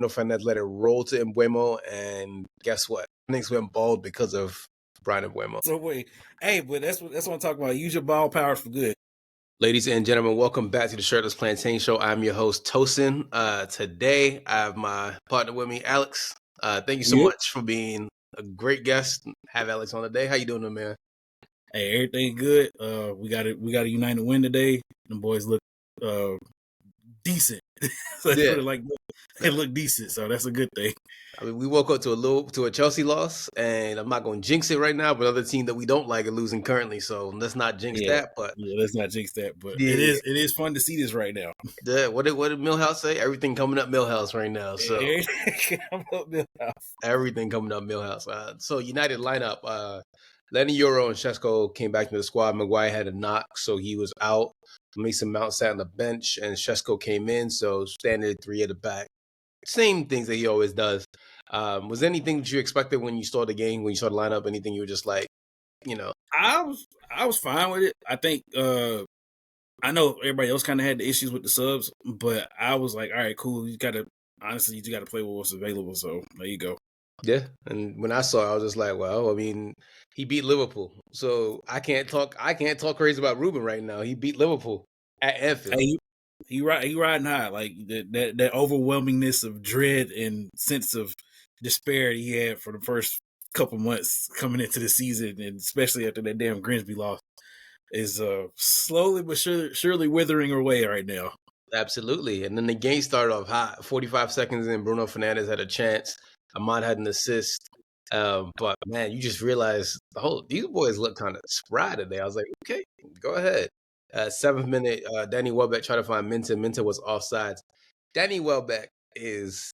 Bruno Fernandes let it roll to MBEUMO, and guess what? Things went bald because of Brian MBEUMO. So wait, hey, but that's what I'm talking about. Use your ball powers for good. Ladies and gentlemen, welcome back to the Shirtless Plantain Show. I'm your host, Tosin. Today, I have my partner with me, Alex. Thank you so much for being a great guest. Have Alex on today. How you doing, man? Hey, everything good. We got a United win today. The boys look decent. So let's put it like they look decent, so that's a good thing. I mean, we woke up to a Chelsea loss, and I'm not going to jinx it right now, but another team that we don't like are losing currently, so let's not jinx that. But let's not jinx that. But it is fun to see this right now. Yeah, what did Millhouse say? Everything coming up Millhouse right now. So everything coming up Millhouse. So United lineup. Lenny Euro and Šeško came back to the squad. Maguire had a knock, so he was out. Mason Mount sat on the bench, and Šeško came in. So standard three at the back. Same things that he always does. Was anything that you expected when you saw the game, when you saw the lineup? Anything you were just like, I was fine with it. I think I know everybody else kind of had the issues with the subs, but I was like, all right, cool. You got to play with what's available. So there you go. Yeah, and when I saw it, I was just like, well, I mean, he beat Liverpool, so I can't talk crazy about Ruben right now. He beat Liverpool at Anfield. Hey, he riding high, like that overwhelmingness of dread and sense of despair he had for the first couple months coming into the season, and especially after that damn Grimsby loss, is slowly but surely withering away right now. Absolutely, and then the game started off hot. 45 seconds in, Bruno Fernandes had a chance. Ahmad had an assist. But man, you just realize these boys look kind of spry today. I was like, okay, go ahead. 7th minute, Danny Welbeck tried to find Minta. Minta was offsides. Danny Welbeck is,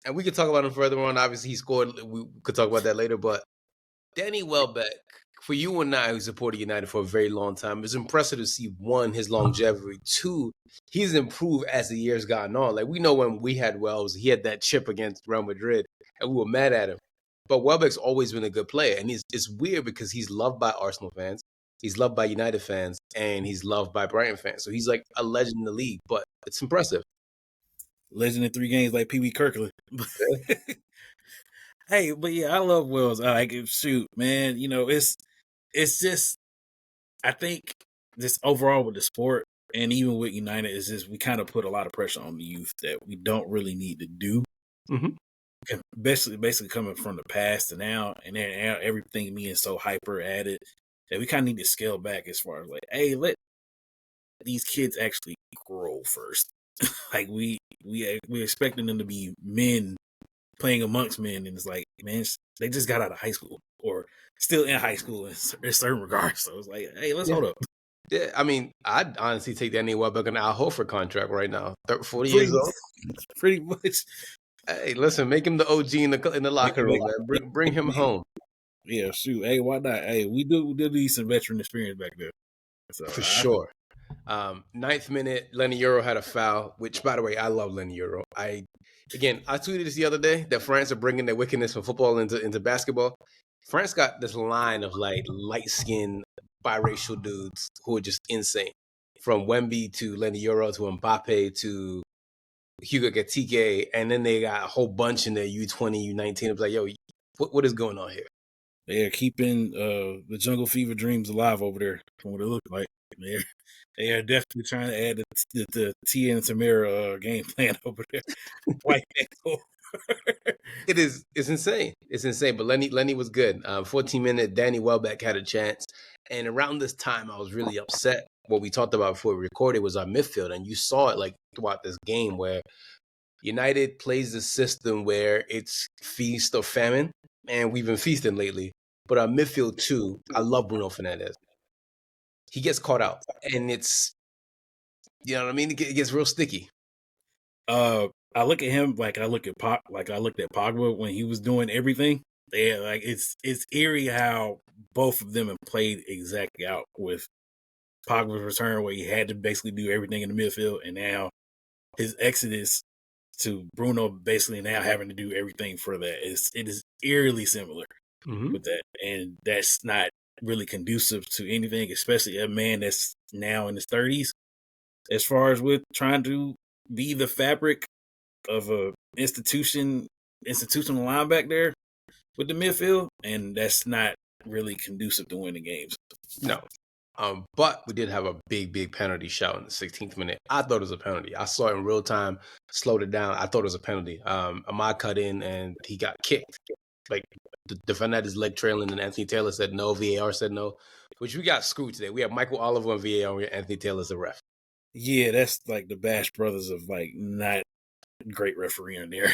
and we could talk about him further on. Obviously, he scored. We could talk about that later. But Danny Welbeck, for you and I who supported United for a very long time, it's impressive to see, one, his longevity. Two, he's improved as the years gotten on. Like, we know when we had Wells, he had that chip against Real Madrid, and we were mad at him. But Welbeck's always been a good player, and it's weird because he's loved by Arsenal fans, he's loved by United fans, and he's loved by Brighton fans. So he's like a legend in the league, but it's impressive. Legend in 3 games like Pee Wee Kirkland. Hey, but yeah, I love Wells. I like it. Shoot, man, it's just, I think this overall with the sport and even with United is just we kind of put a lot of pressure on the youth that we don't really need to do. Mm-hmm. Basically coming from the past to now, and then everything being so hyper added that we kind of need to scale back as far as like, hey, let these kids actually grow first. Like we expecting them to be men playing amongst men, and it's like, man, they just got out of high school or still in high school in certain regards. So it's like, hey, let's hold up. Yeah, I mean, I'd honestly take Danny Welbeck on Al Horford contract right now. 40 years old. Pretty much. Hey, listen, make him the OG in the locker room, man. Bring him home. Yeah, shoot. Hey, why not? Hey, we do need some veteran experience back there. So, for sure. 9th minute, Lenny Euro had a foul, which, by the way, I love Lenny Euro. I tweeted this the other day that France are bringing their wickedness from football into basketball. France got this line of like light-skinned biracial dudes who are just insane. From Wemby to Lenny Euro to Mbappe to Hugo Gatike, and then they got a whole bunch in their U20, U19. It was like, yo, what is going on here? They are keeping the Jungle Fever dreams alive over there from what it looks like. They are definitely trying to add the Tia and Tamara game plan over there. It's insane. It's insane. But Lenny was good. 14-minute, Danny Welbeck had a chance. And around this time, I was really upset. What we talked about before we recorded was our midfield. And you saw it like throughout this game where United plays the system where it's feast or famine. And we've been feasting lately. But our midfield, too, I love Bruno Fernandes. He gets caught out. And it's, you know what I mean? It gets real sticky. I look at him like I looked at Pogba when he was doing everything. Yeah, like it's eerie how both of them have played exactly out with Pogba's return, where he had to basically do everything in the midfield, and now his exodus to Bruno basically now having to do everything for that. It is eerily similar with that, and that's not really conducive to anything, especially a man that's now in his 30s. As far as with trying to be the fabric of a institutional line back there with the midfield, and that's not really conducive to winning games. No. But we did have a big penalty shot in the 16th minute. I thought it was a penalty. I saw it in real time, slowed it down. I thought it was a penalty. Ahmad cut in and he got kicked. Like the defender had his leg trailing, and Anthony Taylor said no. VAR said no, which we got screwed today. We have Michael Oliver on VAR and Anthony Taylor's the ref. Yeah, that's like the Bash brothers of like not great refereeing there.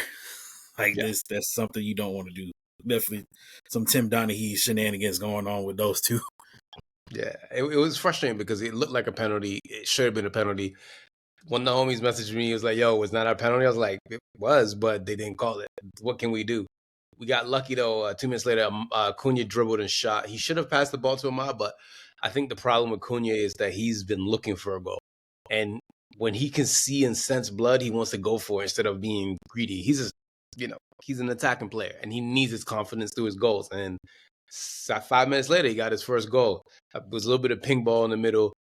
That's something you don't want to do. Definitely some Tim Donaghy shenanigans going on with those two. Yeah, it was frustrating because it looked like a penalty. It should have been a penalty. One of the homies messaged me, he was like, yo, it's not a penalty. I was like, it was, but they didn't call it. What can we do? We got lucky, though. 2 minutes later, Cunha dribbled and shot. He should have passed the ball to Ahmad, but I think the problem with Cunha is that he's been looking for a goal. And when he can see and sense blood, he wants to go for it instead of being greedy. He's an attacking player, and he needs his confidence through his goals. And 5 minutes later, he got his first goal. It was a little bit of ping ball in the middle.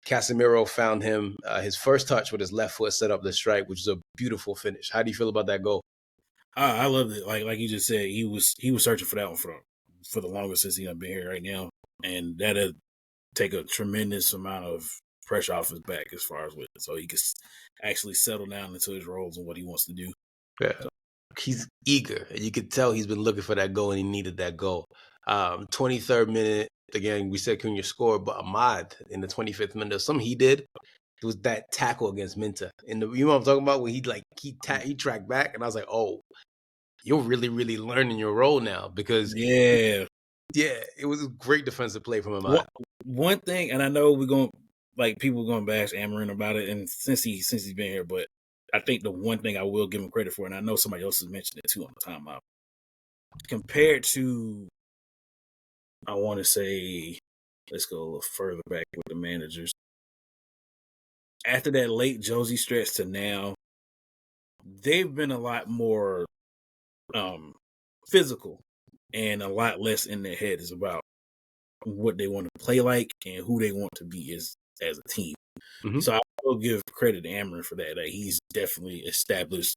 Casemiro found him. His first touch with his left foot set up the strike, which is a beautiful finish. How do you feel about that goal? I loved it. Like you just said, he was searching for that one for the longest since he's been here right now, and that'll take a tremendous amount of pressure off his back as far as with it, so he can actually settle down into his roles and what he wants to do. Yeah, he's eager. You could tell he's been looking for that goal, and he needed that goal. 23rd minute, again, we said Cunha scored, but Ahmad in the 25th minute, something he did, it was that tackle against Minta. You know what I'm talking about? When he tracked back, and I was like, oh, you're really, really learning your role now, because it was a great defensive play from Ahmad. One thing, and I know people going to bash Amarin about it, and since he's been here, but I think the one thing I will give him credit for, and I know somebody else has mentioned it too on the timeout, compared to, I want to say, let's go a little further back with the managers. After that late Josie stretch to now, they've been a lot more physical and a lot less in their heads about what they want to play like and who they want to be as a team. Mm-hmm. So I will give credit to Amarin for that. He's definitely established,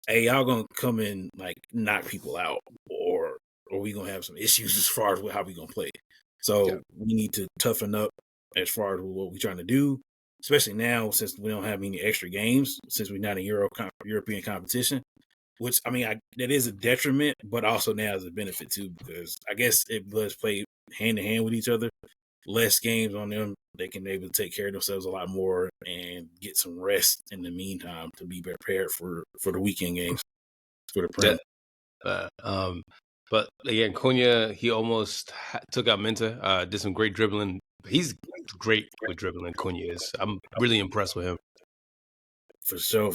hey, y'all going to come in, like, knock people out, or we going to have some issues as far as how we going to play. So we need to toughen up as far as what we're trying to do, especially now since we don't have any extra games, since we're not in European competition, which, I mean, that is a detriment, but also now is a benefit too, because I guess it does play hand in hand with each other. Less games on them, they can be able to take care of themselves a lot more and get some rest in the meantime to be prepared for the weekend games for the Prem. But again, Cunha, he almost took out Minta, did some great dribbling. He's great with dribbling, Cunha is. I'm really impressed with him. For sure.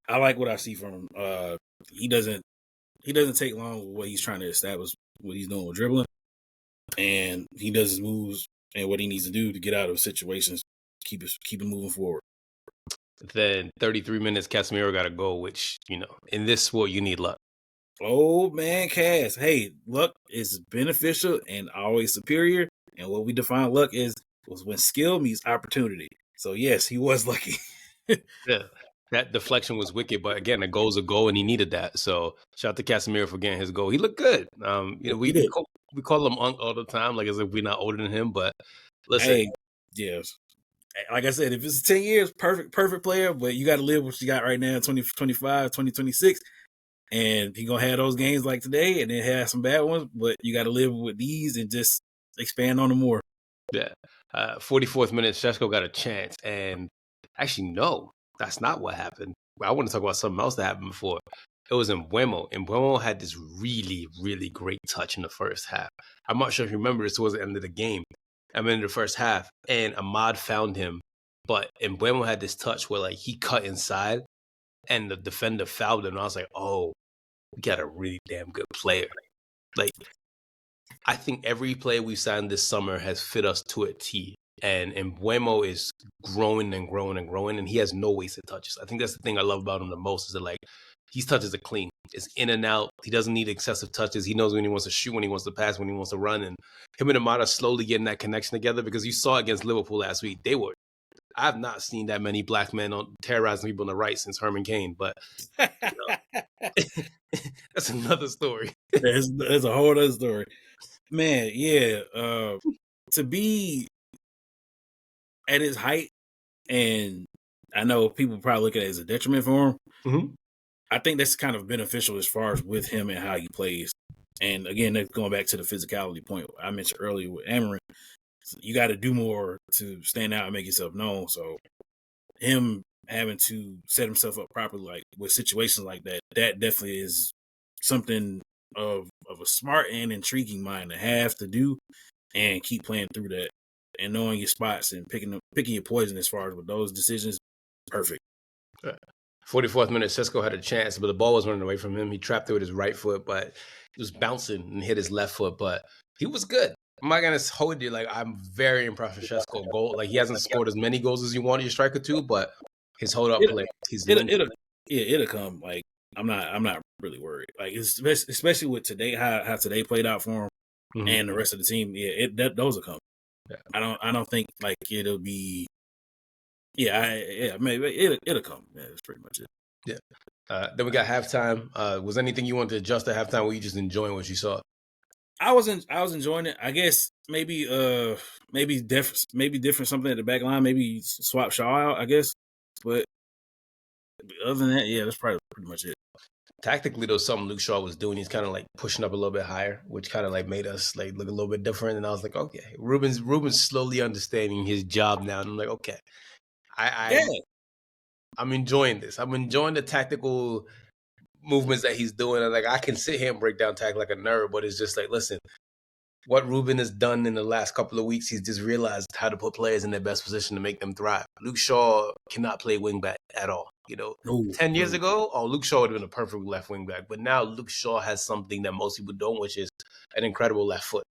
I like what I see from him. He doesn't take long with what he's trying to establish, what he's doing with dribbling. And he does his moves and what he needs to do to get out of situations, keep it moving forward. Then 33 minutes, Casemiro got a goal, which, in this sport, you need luck. Oh, man, Cass. Hey, luck is beneficial and always superior. And what we define luck was when skill meets opportunity. So, yes, he was lucky. Yeah, that deflection was wicked. But, again, a goal's a goal, and he needed that. So, shout out to Casemiro for getting his goal. He looked good. We call him Unc all the time, like as if we're not older than him. But, listen. Hey, yes. Like I said, if it's 10 years, perfect player. But you got to live what you got right now, 2025, 2026. And he going to have those games like today and then have some bad ones. But you got to live with these and just expand on them more. Yeah. 44th minute, Šeško got a chance. And actually, no, that's not what happened. I want to talk about something else that happened before. It was MBEUMO. MBEUMO had this really, really great touch in the first half. I'm not sure if you remember this towards the end of the game. In the first half. And Ahmad found him. But MBEUMO had this touch where, like, he cut inside and the defender fouled him. And I was like, oh, we got a really damn good player. Like, I think every player we signed this summer has fit us to a T. And MBEUMO is growing and growing and growing, and he has no wasted touches. I think that's the thing I love about him the most, is that, like, his touches are clean. It's in and out. He doesn't need excessive touches. He knows when he wants to shoot, when he wants to pass, when he wants to run. And him and Ahmad are slowly getting that connection together, because you saw against Liverpool last week, they were I have not seen that many black men terrorizing people on the right since Herman Cain, but that's another story. That's a whole other story. Man, yeah. To be at his height, and I know people probably look at it as a detriment for him. Mm-hmm. I think that's kind of beneficial as far as with him and how he plays. And again, that's going back to the physicality point I mentioned earlier with Amarin. You got to do more to stand out and make yourself known. So him having to set himself up properly, like with situations like that, that definitely is something of a smart and intriguing mind to have to do, and keep playing through that and knowing your spots and picking your poison as far as with those decisions. Perfect. 44th minute, Cisco had a chance, but the ball was running away from him. He trapped it with his right foot, but he was bouncing and hit his left foot. But he was good. I'm not gonna hold you. Like, I'm very impressed with Cisco goal. Like, he hasn't scored as many goals as you want your striker to, but his hold up play, he's it'll come. Like, I'm not really worried. Like, especially with today, how today played out for him, mm-hmm. and the rest of the team. Yeah, those will come. Yeah. I don't think like it'll be. Yeah, maybe it'll come. Yeah, that's pretty much it. Yeah. Then we got halftime. Was anything you wanted to adjust at halftime? Or were you just enjoying what you saw? I was enjoying it. I guess maybe different something at the back line. Maybe swap Shaw out. I guess, but other than that, yeah, that's probably pretty much it. Tactically, though, something Luke Shaw was doing, he's kind of like pushing up a little bit higher, which kind of like made us like look a little bit different. And I was like, okay, Ruben's slowly understanding his job now. And I'm like, okay. I'm enjoying this. I'm enjoying the tactical movements that he's doing. And like, I can sit here and break down tack like a nerd, but it's just like, listen, what Ruben has done in the last couple of weeks, he's just realized how to put players in their best position to make them thrive. Luke Shaw cannot play wing back at all. 10 years ago, Luke Shaw would have been a perfect left wing back. But now Luke Shaw has something that most people don't, which is an incredible left foot.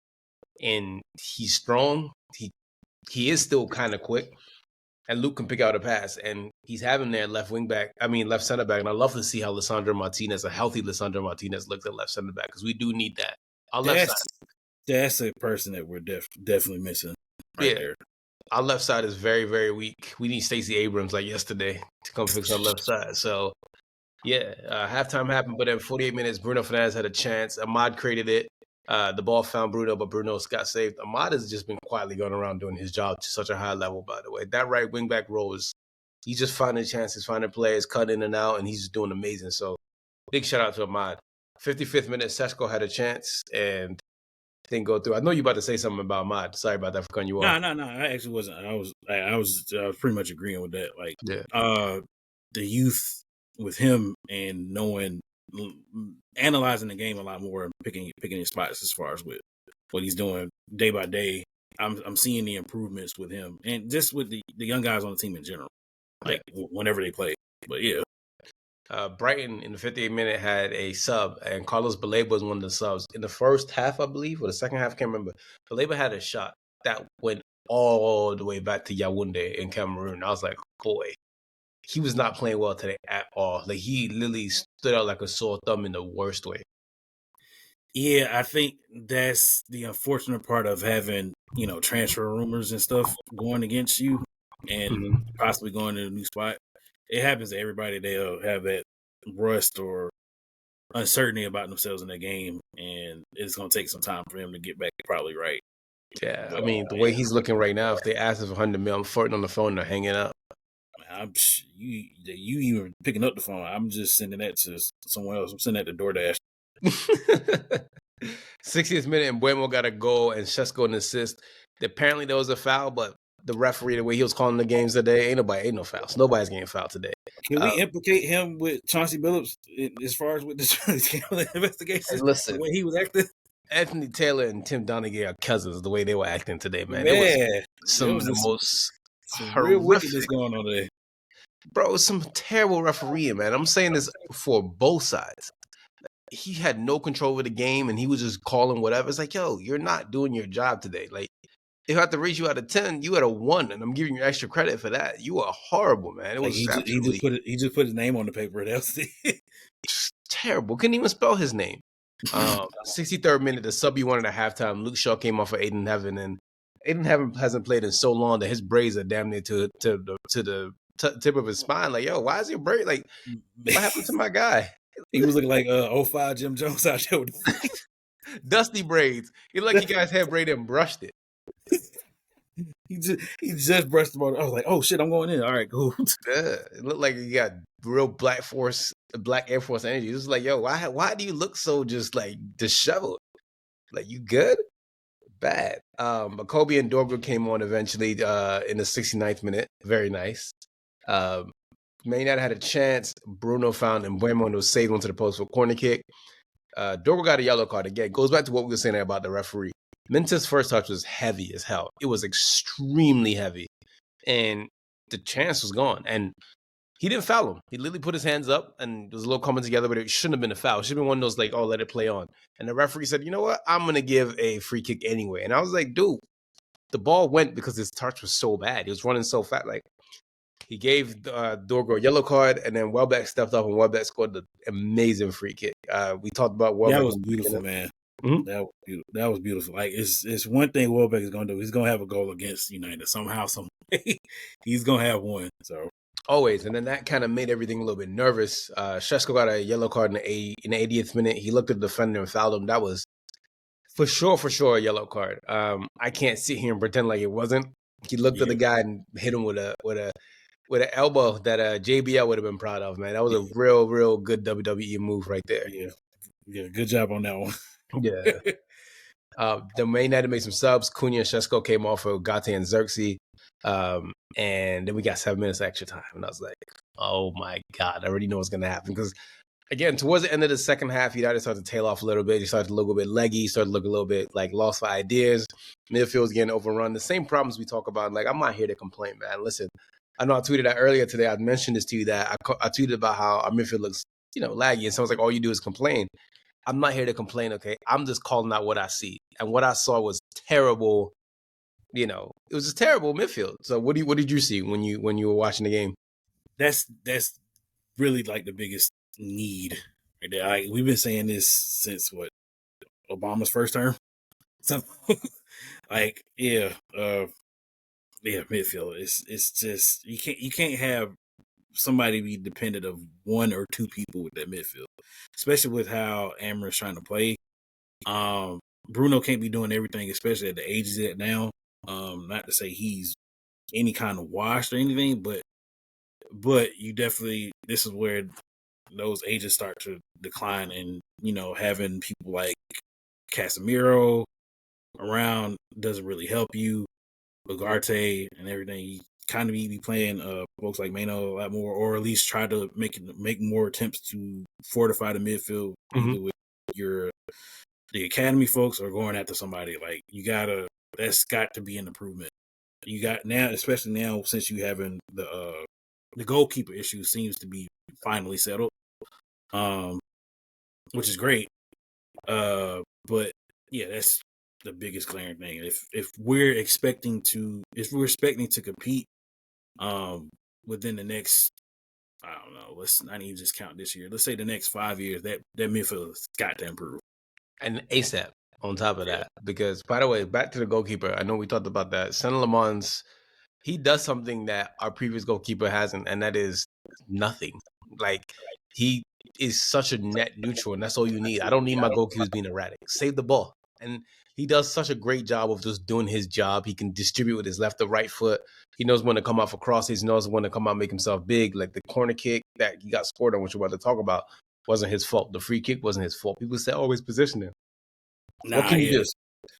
And he's strong. He is still kind of quick. And Luke can pick out a pass, and he's having their left center back. And I love to see how a healthy Lisandro Martinez looks at left center back, because we do need that. Our left side. That's a person that we're definitely missing there. Our left side is very, very weak. We need Stacey Abrams like yesterday to come fix our left side. So, halftime happened, but in 48 minutes, Bruno Fernandes had a chance. Ahmad created it. The ball found Bruno, but Bruno got saved. Ahmad has just been quietly going around doing his job to such a high level, by the way. That right wing back role he's just finding chances, finding players, cutting in and out, and he's just doing amazing. So big shout out to Ahmad. 55th minute, Seshko had a chance and didn't go through. I know you about to say something about Ahmad. Sorry about that for cutting you off. No. I actually wasn't. I was pretty much agreeing with that. Like, the youth with him and analyzing the game a lot more and picking his spots as far as with what he's doing day by day. I'm seeing the improvements with him and just with the young guys on the team in general, like whenever they play. But yeah. Brighton in the 58th minute had a sub, and Carlos Baleba was one of the subs. In the first half, I believe, or the second half, I can't remember. Baleba had a shot that went all the way back to Yaoundé in Cameroon. I was like, boy, he was not playing well today at all. Like, he literally stood out like a sore thumb in the worst way. Yeah, I think that's the unfortunate part of having, transfer rumors and stuff going against you and possibly going to a new spot. It happens to everybody. They'll have that rust or uncertainty about themselves in the game, and it's going to take some time for him to get back probably right. Yeah, but, the way he's looking right now, if they ask him for 100 mil, I'm flirting on the phone or hanging up. You even picking up the phone. I'm just sending that to someone else. I'm sending that to DoorDash. 60th minute, and MBEUMO got a goal, and Seshko an assist. Apparently there was a foul, but the referee, the way he was calling the games today, ain't no fouls. Nobody's getting fouled today. Can we implicate him with Chauncey Billups as far as with the investigation? Listen, the way he was acting? Anthony Taylor and Tim Donaghy are cousins, the way they were acting today, man. There was some of the most real wickedness going on today. Bro, it was some terrible refereeing, man. I'm saying this for both sides. He had no control over the game, and he was just calling whatever. It's like, yo, you're not doing your job today. Like, if I had to rate you out of 10, you had a 1, and I'm giving you extra credit for that. You are horrible, man. It was he just put his name on the paper. That was terrible. Couldn't even spell his name. 63rd minute, the sub you wanted at halftime. Luke Shaw came off for Aiden Heaven, and Aiden hasn't played in so long that his braids are damn near to the tip of his spine. Like, yo, why is your braid like? What happened to my guy? He was looking like 05 Jim Jones out there with dusty braids. He like you guys had braided and brushed it. he just brushed them on. I was like, oh shit, I'm going in. All right, cool. Yeah, it looked like you got real Black Air Force energy. It was like, yo, why do you look so just like disheveled? Like, you good? Bad. Kobe and Dorgo came on eventually in the 69th minute. Very nice. Man United had a chance. Bruno found MBEUMO and was saved onto the post for a corner kick. Dorgo got a yellow card again. Goes back to what we were saying about the referee. Minta's first touch was heavy as hell. It was extremely heavy. And the chance was gone. And he didn't foul him. He literally put his hands up and there was a little coming together, but it shouldn't have been a foul. It should have been one of those like, oh, let it play on. And the referee said, you know what? I'm going to give a free kick anyway. And I was like, dude, the ball went because his touch was so bad. He was running so fast. Like, he gave Dorgo a yellow card, and then Welbeck stepped up, and Welbeck scored the amazing free kick. We talked about Welbeck. That was beautiful, man. Mm-hmm. That was beautiful. Like, it's one thing Welbeck is going to do. He's going to have a goal against United somehow, some way. He's going to have one. So always, and then that kind of made everything a little bit nervous. Šeško got a yellow card in the 80th minute. He looked at the defender and fouled him. That was for sure a yellow card. I can't sit here and pretend like it wasn't. He looked at the guy and hit him with an elbow that JBL would have been proud of, man. That was a real good WWE move right there. Yeah, good job on that one. Yeah. The Man United made some subs. Cunha and Šeško came off for Gate and Xerxes. And then we got 7 minutes extra time. And I was like, oh my God, I already know what's going to happen. Because, again, towards the end of the second half, United started to tail off a little bit. He started to look a bit leggy, started to look a little bit like lost for ideas. Midfield was getting overrun. The same problems we talk about. Like, I'm not here to complain, man. Listen, I know I tweeted that earlier today. I mentioned this to you that I tweeted about how our midfield looks, laggy. And someone's like, all you do is complain. I'm not here to complain, okay? I'm just calling out what I see. And what I saw was terrible. It was a terrible midfield. So what did you see when you were watching the game? That's really like the biggest need right there. Like, we've been saying this since Obama's first term. So midfield. It's just you can't have somebody be dependent of one or two people with that midfield, especially with how Amra's trying to play. Bruno can't be doing everything, especially at the age he's at now. Not to say he's any kind of washed or anything, but you definitely, this is where those ages start to decline, and having people like Casemiro around doesn't really help you. Ugarte and everything, you kind of be playing folks like Mano a lot more, or at least try to make more attempts to fortify the midfield, either with the academy folks or going after somebody. Like, that's got to be an improvement. You got now, especially now since you having the goalkeeper issue seems to be finally settled, which is great. But yeah, that's the biggest glaring thing. If we're expecting to compete within the next, I don't know, let's not even just count this year. Let's say the next 5 years, that midfield has got to improve. And ASAP on top of that. Because, by the way, back to the goalkeeper, I know we talked about that. Saint-Lemans, he does something that our previous goalkeeper hasn't, and that is nothing. Like, he is such a net neutral, and that's all you need. I don't need my goalkeepers being erratic. Save the ball. And he does such a great job of just doing his job. He can distribute with his left or right foot. He knows when to come out for crosses. He knows when to come out and make himself big. Like the corner kick that he got scored on, which we're about to talk about, wasn't his fault. The free kick wasn't his fault. People say, always position him. What can you do?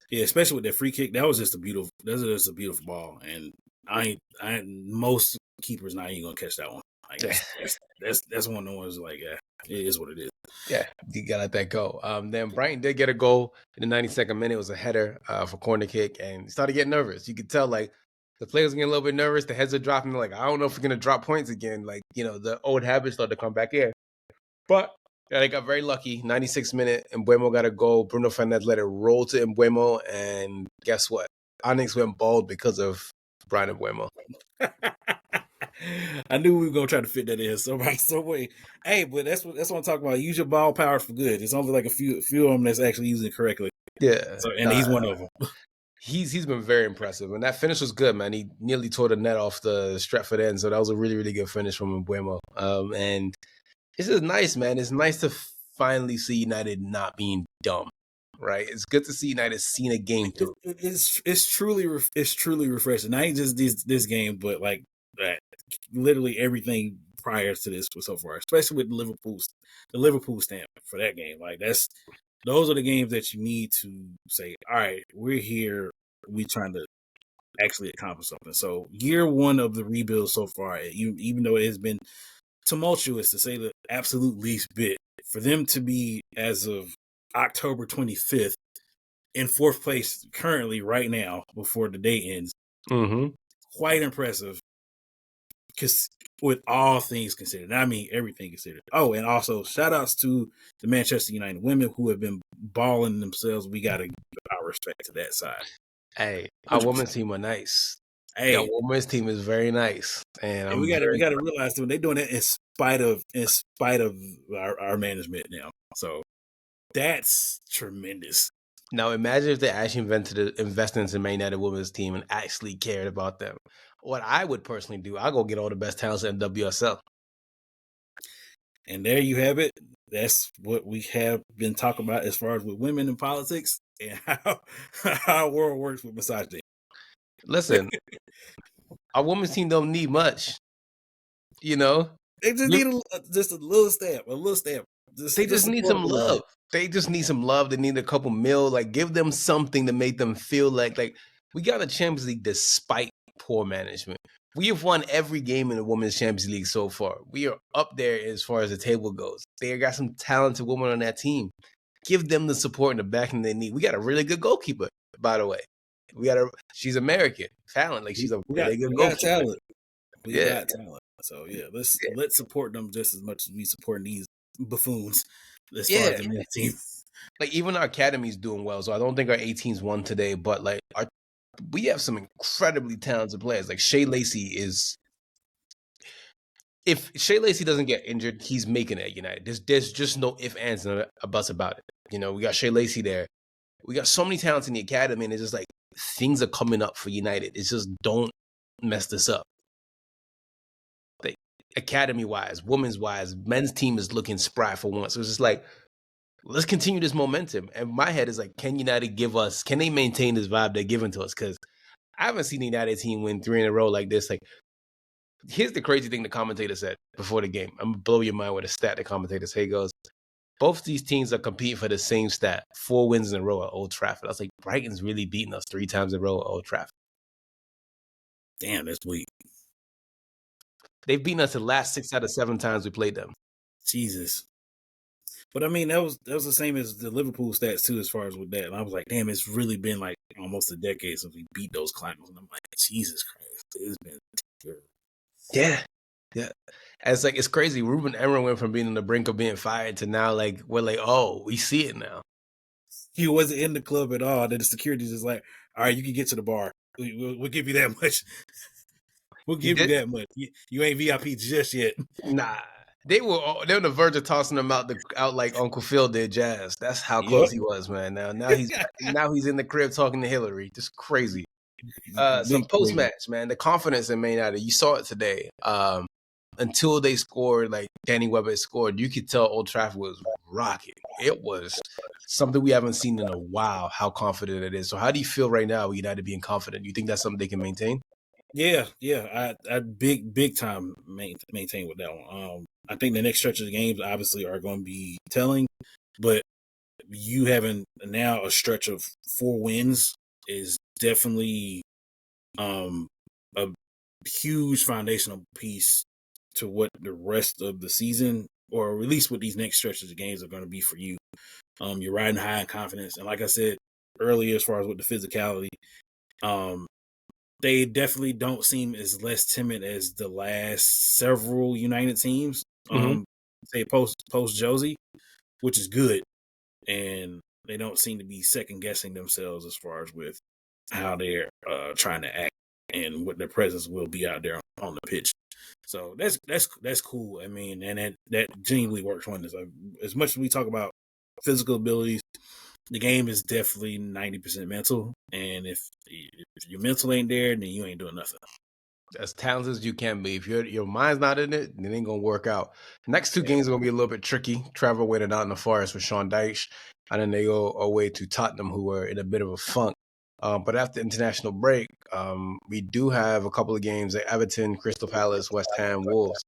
Yeah, especially with that free kick. That was just a beautiful ball. And most keepers not even gonna catch that one. Like, that's one of the ones like, yeah, it is what it is. Yeah, you gotta let that go. Then Brighton did get a goal in the 92nd minute. It was a header for corner kick, and he started getting nervous. You could tell, like, the players getting a little bit nervous. The heads are dropping. They're like, I don't know if we're gonna drop points again. Like, the old habits started to come back in. But they got very lucky. 96th minute, MBEUMO got a goal. Bruno Fernandes let it roll to MBEUMO, and guess what? ONYX went bald because of Brian MBEUMO. I knew we were gonna try to fit that in some way. Hey, but that's what I'm talking about. Use your ball power for good. It's only like a few of them that's actually using it correctly. Yeah, So, and he's one of them. He's been very impressive, and that finish was good, man. He nearly tore the net off the Stratford end, so that was a really, really good finish from MBEUMO. And it's just nice, man. It's nice to finally see United not being dumb, right? It's good to see United seeing a game through. It's truly refreshing. Not just this game, but like that, literally everything prior to this was so far, especially with the Liverpool stamp for that game. Like those are the games that you need to say, all right, we're here, we trying to actually accomplish something. So year one of the rebuild so far, even though it has been tumultuous to say the absolute least bit, for them to be as of October 25th in fourth place currently right now before the day ends, quite impressive. Because with all things considered, I mean everything considered. Oh, and also shout outs to the Manchester United women who have been balling themselves. We got to give our respect to that side. Hey, our 100%. women's team are nice. Hey, our women's team is very nice, and we got to realize that they're doing it in spite of our management now. So that's tremendous. Now imagine if they actually invested into Man United women's team and actually cared about them. What I would personally do, I'll go get all the best talents in WSL. And there you have it. That's what we have been talking about as far as with women in politics and how our world works with misogyny. Listen, our women's team don't need much. You know, they just need just a little stamp, They just need some love. They just need some love. They need a couple mil. Like, give them something to make them feel like we got a Champions League despite poor management. We have won every game in the Women's Champions League so far. We are up there as far as the table goes. They got some talented women on that team. Give them the support and the backing they need. We got a really good goalkeeper, by the way. She's American talent. Like, she's a really good goalkeeper. Talent. We got talent. So yeah, let's support them just as much as we support these buffoons. As far as the men's team. Like, even our academy's doing well. So I don't think our 18s won today, but like we have some incredibly talented players. Like Shea Lacey is. If Shea Lacey doesn't get injured, he's making it at United. There's just no ifs, ands, and buts about it. You know, we got Shea Lacey there. We got so many talents in the academy, and it's just like things are coming up for United. It's just don't mess this up. Like, academy-wise, women's-wise, men's team is looking spry for once. So it's just like, let's continue this momentum. And my head is like, can United can they maintain this vibe they're giving to us? Because I haven't seen the United team win 3 in a row like this. Like, here's the crazy thing the commentator said before the game. I'm going to blow your mind with a stat the commentator said. He goes, both these teams are competing for the same stat, 4 wins in a row at Old Trafford. I was like, Brighton's really beating us 3 times in a row at Old Trafford. Damn, that's weak. They've beaten us the last 6 out of 7 times we played them. Jesus. But I mean, that was the same as the Liverpool stats too, as far as with that. And I was like, damn, it's really been like almost a decade since we beat those climbers. And I'm like, Jesus Christ, it's been terrible. Yeah. And it's like, it's crazy. Ruben Amorim went from being on the brink of being fired to now, like, we're like, oh, we see it now. He wasn't in the club at all. Then the security's just like, all right, you can get to the bar. We'll give you that much. We'll give you that much. You ain't VIP just yet. Nah. They were on the verge of tossing him out like Uncle Phil did Jazz. That's how close he was, man. Now he's in the crib talking to Hillary. Just crazy. Some post match, man. The confidence in Man United. You saw it today. Until they scored, like Danny Webber scored, you could tell Old Trafford was rocking. It was something we haven't seen in a while. How confident it is. So how do you feel right now? With United being confident. You think that's something they can maintain? Yeah. I big time maintain with that one. I think the next stretch of the games obviously are going to be telling, but you having now a stretch of 4 wins is definitely a huge foundational piece to what the rest of the season, or at least what these next stretches of games are going to be for you. You're riding high in confidence, and like I said earlier, as far as with the physicality, they definitely don't seem as less timid as the last several United teams. Say post Josie, which is good, and they don't seem to be second guessing themselves as far as with how they're trying to act and what their presence will be out there on the pitch. So that's cool. I mean, and that genuinely works wonders. As much as we talk about physical abilities, the game is definitely 90% mental, and if your mental ain't there, then you ain't doing nothing. As talented as you can be, if your mind's not in it, then it ain't gonna work out. The next two games are gonna be a little bit tricky. Travel away to Nottingham Forest with Sean Dyche, and then they go away to Tottenham, who are in a bit of a funk. But after international break, we do have a couple of games like Everton, Crystal Palace, West Ham, Wolves.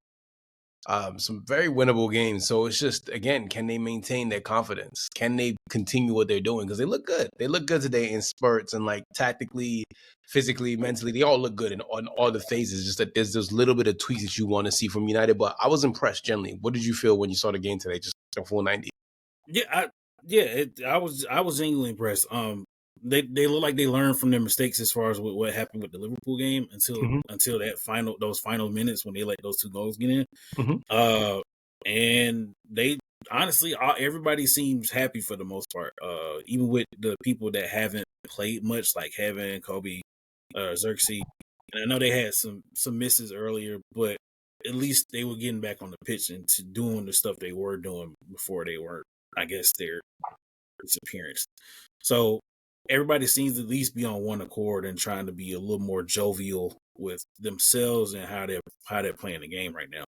Some very winnable games. So it's just, again, can they maintain their confidence? Can they continue what they're doing? Because they look good. They look good today in spurts and like tactically, physically, mentally. They all look good on all the phases. Just that there's those little bit of tweaks that you want to see from United. But I was impressed generally. What did you feel when you saw the game today? Just a full 90. I was genuinely impressed. They look like they learned from their mistakes as far as what happened with the Liverpool game until those final minutes when they let those two goals get in. Mm-hmm. And they honestly, everybody seems happy for the most part. Even with the people that haven't played much, like Heaven, Kobe, Xerxes. And I know they had some misses earlier, but at least they were getting back on the pitch and to doing the stuff they were doing before they were, I guess, their disappearance. So everybody seems to at least be on one accord and trying to be a little more jovial with themselves and how they're playing the game right now.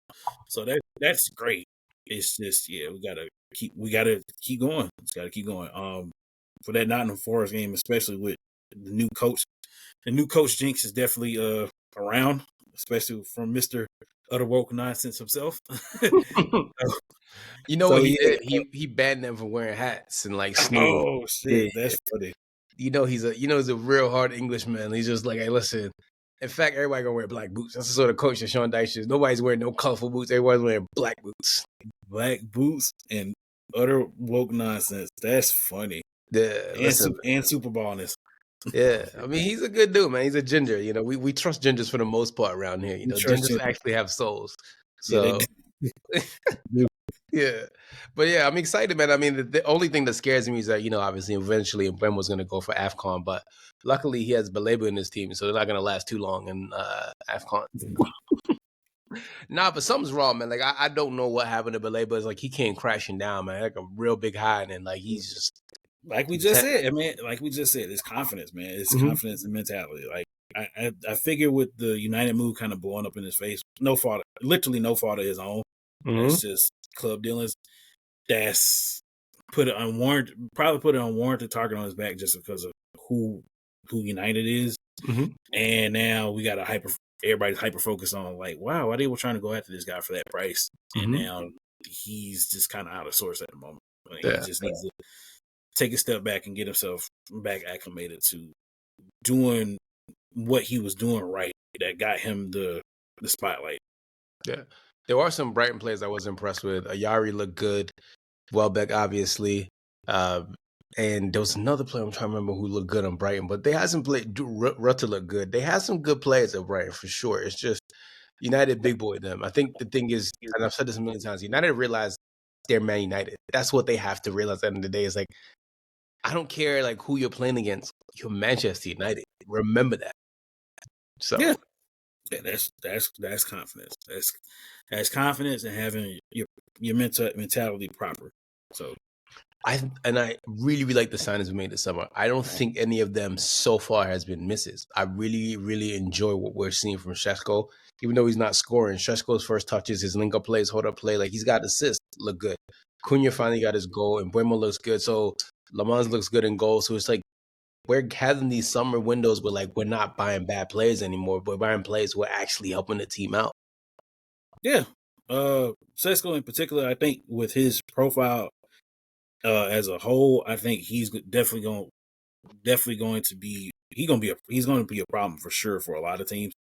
So that's great. It's just we gotta keep going. It's gotta keep going. For that Nottingham Forest game, especially with the new coach. The new coach Jinx is definitely around, especially from Mr. Utter Woke Nonsense himself. You know what he did? He banned them from wearing hats and like snoozing. Oh shit, that's funny. You know he's a real hard Englishman. He's just like, hey, listen. In fact, everybody gonna wear black boots. That's the sort of coach that Sean Dyche is. Nobody's wearing no colorful boots. Everybody's wearing black boots. Black boots and utter woke nonsense. That's funny. Yeah, and Super Ballness. Yeah, I mean he's a good dude, man. He's a ginger. You know, we trust gingers for the most part around here. You know, gingers actually have souls. So yeah, but yeah, I'm excited, man. I mean, the only thing that scares me is that, you know, obviously eventually MBEUMO's going to go for AFCON, but luckily he has Baleba in his team, so they're not going to last too long in AFCON. Nah, but something's wrong, man. Like I don't know what happened to Baleba. It's like he came crashing down, man. Like a real big high, and like he's just like we just said. I mean, like we just said, it's confidence, man. It's confidence and mentality. Like I figure with the United move kind of blowing up in his face, literally no fault of his own. It's just club dealings. That's probably put an unwarranted target on his back just because of who United is. And now we got everybody's hyper focused on like, wow, why they were trying to go after this guy for that price, and now he's just kind of out of sorts at the moment. Like, he just needs to take a step back and get himself back acclimated to doing what he was doing right that got him the spotlight. Yeah. There are some Brighton players I was impressed with. Ayari looked good. Welbeck, obviously. And there was another player I'm trying to remember who looked good on Brighton, but they hasn't played. Rutter looked good. They had some good players at Brighton for sure. It's just United big boy them. I think the thing is, and I've said this a million times, United realize they're Man United. That's what they have to realize at the end of the day. Is like, I don't care like who you're playing against. You're Manchester United. Remember that. So yeah, that's confidence. That's confidence and having your mentality proper. So I really, really like the signings we made this summer. I don't think any of them so far has been misses. I really, really enjoy what we're seeing from Šeško. Even though he's not scoring, Šeško's first touches, his link-up plays, hold-up play, like he's got assists, look good. Cunha finally got his goal, and MBEUMO looks good. So Lamans looks good in goal. So it's like we're having these summer windows where like we're not buying bad players anymore. We're buying players who are actually helping the team out. Yeah. Šeško in particular, I think with his profile as a whole, I think he's definitely going to be he's going to be a problem for sure for a lot of teams,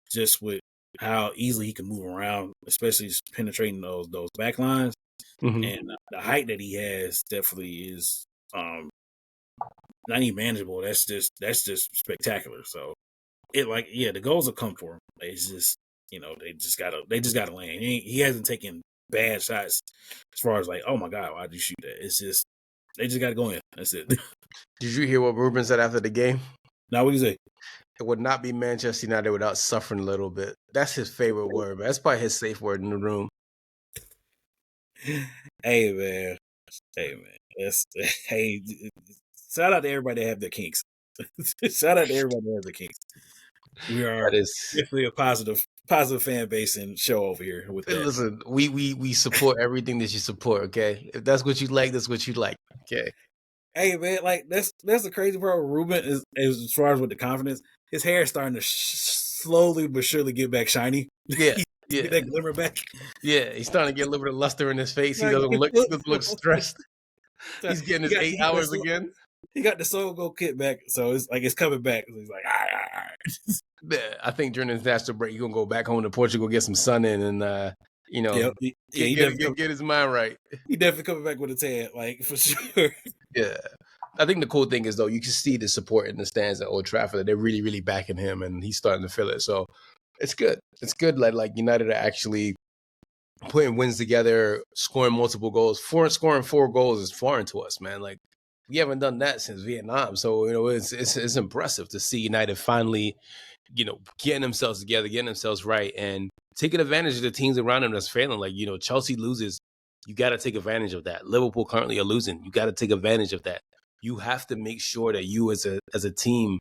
just with how easily he can move around, especially penetrating those back lines. And the height that he has definitely is not even manageable. That's just spectacular. So the goals will come for him. It's just, they just gotta land. He hasn't taken bad shots as far as like, oh my God, why'd you shoot that? It's just they just gotta go in. That's it. Did you hear what Ruben said after the game? Now what do you say? It would not be Manchester United without suffering a little bit. That's his favorite word, man. That's probably his safe word in the room. Hey man, Hey man, that's hey. Shout out to everybody that have their kinks. Shout out to everybody that has their kinks. We are That is. definitely a positive fan base and show over here with that. Listen, we support everything that you support. Okay, if that's what you like, that's what you like. Okay. Hey man, like that's the crazy part with Ruben is as far as with the confidence, his hair is starting to slowly but surely get back shiny. Yeah, yeah, Get that glimmer back. yeah. He's starting to get a little bit of luster in his face. He Like, doesn't look stressed. He's getting his 8 hours again. He got the Soul Go kit back, so it's like it's coming back. So he's like, all right. Yeah, I think during this national break, he's gonna go back home to Portugal, get some sun in, and get his mind right. He definitely coming back with a tan, like for sure. Yeah. I think the cool thing is though, you can see the support in the stands at Old Trafford. They're really, really backing him, and he's starting to feel it. So it's good. It's good. Like United are actually putting wins together, scoring multiple goals. Scoring 4 goals is foreign to us, man. Like we haven't done that since Vietnam. So it's impressive to see United finally, getting themselves together, getting themselves right, and taking advantage of the teams around them that's failing. Like Chelsea loses. You got to take advantage of that. Liverpool currently are losing. You got to take advantage of that. You have to make sure that you as a team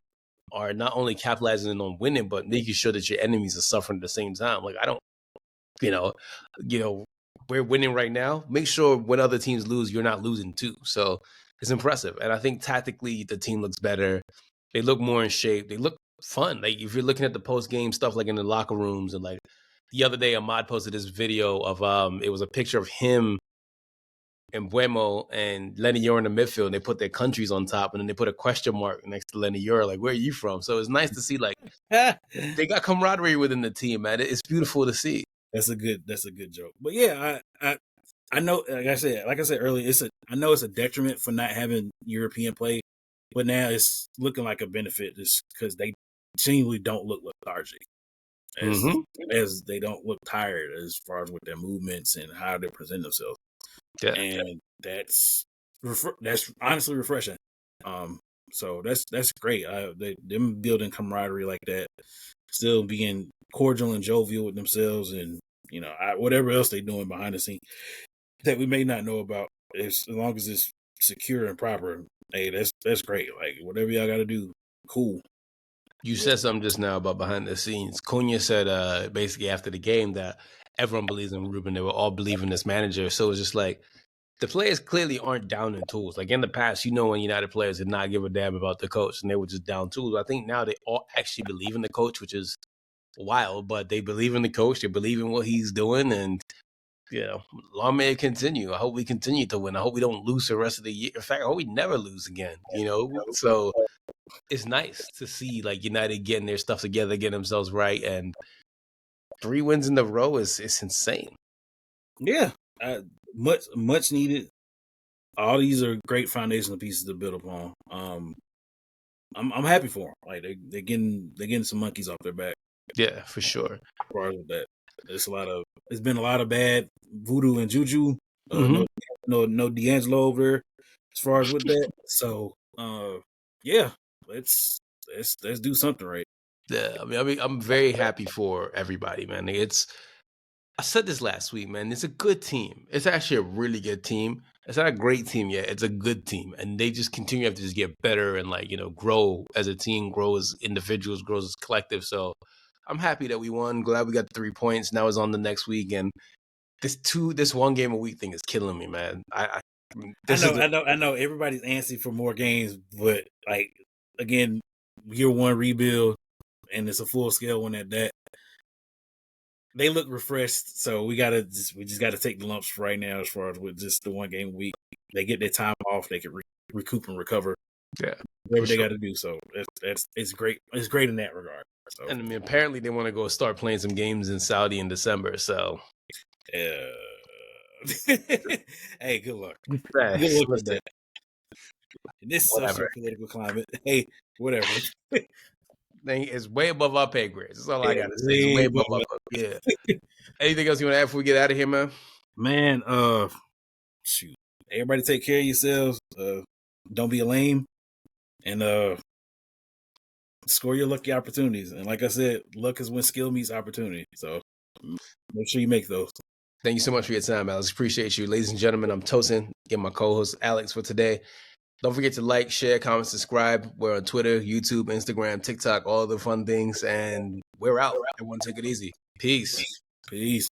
are not only capitalizing on winning, but making sure that your enemies are suffering at the same time. Like I don't, we're winning right now. Make sure when other teams lose, you're not losing too. So it's impressive. And I think tactically the team looks better. They look more in shape. They look fun. Like if you're looking at the post-game stuff, like in the locker rooms, and like the other day, Ahmad posted this video of it was a picture of him and MBEUMO and Lenny Yore in the midfield, and they put their countries on top, and then they put a question mark next to Lenny Yore, like, where are you from? So it's nice to see, like, they got camaraderie within the team, man. It's beautiful to see. That's a good joke. But yeah, I know, like I said earlier, I know it's a detriment for not having European play, but now it's looking like a benefit just because they genuinely don't look lethargic. As they don't look tired as far as with their movements and how they present themselves. Yeah. And that's honestly refreshing. So that's great. Them building camaraderie like that, still being cordial and jovial with themselves, and whatever else they're doing behind the scenes that we may not know about. As long as it's secure and proper, hey, that's great. Like whatever y'all got to do, cool. You said something just now about behind the scenes. Cunha said basically after the game that everyone believes in Ruben. They were all believing this manager. So it's just like the players clearly aren't down in tools. Like in the past, when United players did not give a damn about the coach and they were just down tools. I think now they all actually believe in the coach, which is wild, but they believe in the coach. They believe in what he's doing, and long may it continue. I hope we continue to win. I hope we don't lose the rest of the year. In fact, I hope we never lose again. So it's nice to see like United getting their stuff together, getting themselves right, and 3 wins in a row is insane. Yeah, much needed. All these are great foundational pieces to build upon. I'm happy for them. Like they're getting some monkeys off their back. Yeah, for sure. As far as that, it's been a lot of bad voodoo and juju. No D'Angelo over there. As far as with that, so yeah, let's do something right. Yeah, I mean, I'm very happy for everybody, man. I said this last week, man. It's a good team. It's actually a really good team. It's not a great team yet. It's a good team, and they just continue to just get better and grow as a team, grow as individuals, grow as a collective. So I'm happy that we won. Glad we got 3 points. Now it's on the next week, and this 1 game a week thing is killing me, man. I know. Everybody's antsy for more games, but like again, year 1 rebuild, and it's a full scale one at that. They look refreshed, so we just gotta take the lumps right now as far as with just the 1 game a week. They get their time off, they can recoup and recover. Yeah, whatever they got to do. So it's great. It's great in that regard. So. And I mean, apparently they want to go start playing some games in Saudi in December. So, hey, good luck. Thanks. Good luck with that. In this social political climate, hey, whatever. It's way above our pay grades. That's all I got to say. It's way above our pay. Yeah. Anything else you want to add before we get out of here, man? Man, shoot. Everybody take care of yourselves. Don't be a lame. And score your lucky opportunities. And like I said, luck is when skill meets opportunity. So make sure you make those. Thank you so much for your time, Alex. Appreciate you. Ladies and gentlemen, I'm Tosin. Get my co-host Alex for today. Don't forget to like, share, comment, subscribe. We're on Twitter, YouTube, Instagram, TikTok, all the fun things. And we're out. Everyone take it easy. Peace. Peace.